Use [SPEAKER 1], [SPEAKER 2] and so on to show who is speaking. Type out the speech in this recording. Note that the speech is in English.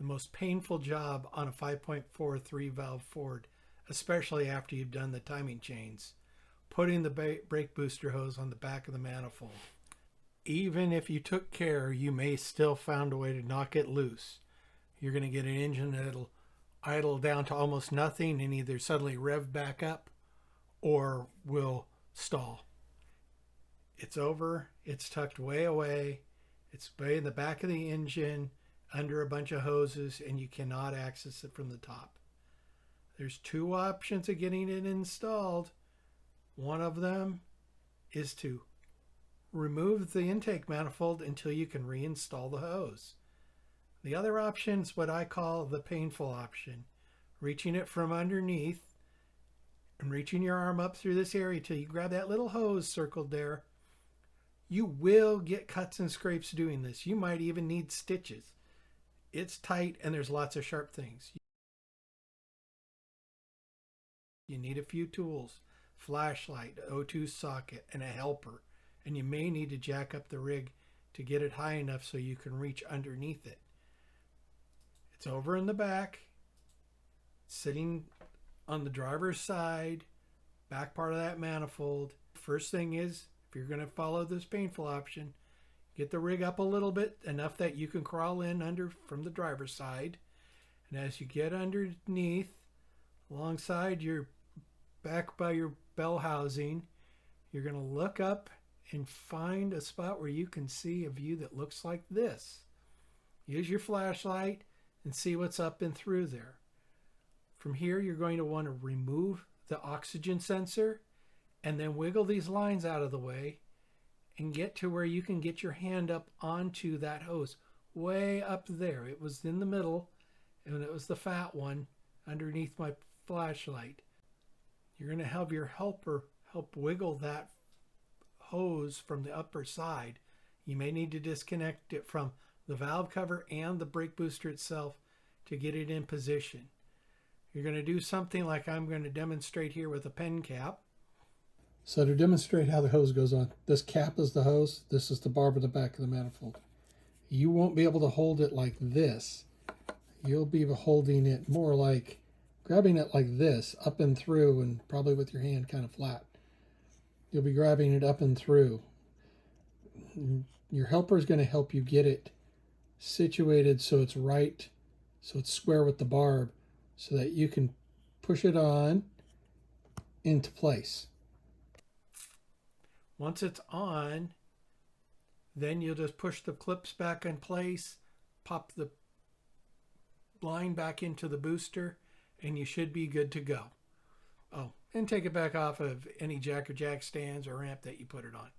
[SPEAKER 1] the most painful job on a 5.43 valve Ford, especially after you've done the timing chains, putting the brake booster hose on the back of the manifold. Even if you took care, you may still find a way to knock it loose. You're going to get an engine that'll idle down to almost nothing and either suddenly rev back up or will stall. It's over. It's tucked way away. It's way in the back of the engine under a bunch of hoses, and you cannot access it from the top. There's two options of getting it installed. One of them is to remove the intake manifold until you can reinstall the hose. The other option is what I call the painful option, reaching it from underneath and reaching your arm up through this area till you grab that little hose circled there. You will get cuts and scrapes doing this. You might even need stitches. It's tight and there's lots of sharp things. You need a few tools, flashlight, O2 socket, and a helper. And you may need to jack up the rig to get it high enough so you can reach underneath it. It's over in the back, sitting on the driver's side, back part of that manifold. First thing is, if you're going to follow this painful option, get the rig up a little bit, enough that you can crawl in under from the driver's side. And as you get underneath, alongside your back by your bell housing, you're going to look up and find a spot where you can see a view that looks like this. Use your flashlight and see what's up and through there. From here, you're going to want to remove the oxygen sensor and then wiggle these lines out of the way and get to where you can get your hand up onto that hose. Way up there. It was in the middle, and it was the fat one underneath my flashlight. You're going to have your helper help wiggle that hose from the upper side. You may need to disconnect it from the valve cover and the brake booster itself to get it in position. You're going to do something like I'm going to demonstrate here with a pen cap. So to demonstrate how the hose goes on, this cap is the hose, this is the barb at the back of the manifold. You won't be able to hold it like this. You'll be holding it more like grabbing it like this, up and through, and probably with your hand kind of flat. You'll be grabbing it up and through. Your helper is going to help you get it situated so it's right, so it's square with the barb, so that you can push it on into place. Once it's on, then you'll just push the clips back in place, pop the line back into the booster, and you should be good to go. Oh, and take it back off of any jack or jack stands or ramp that you put it on.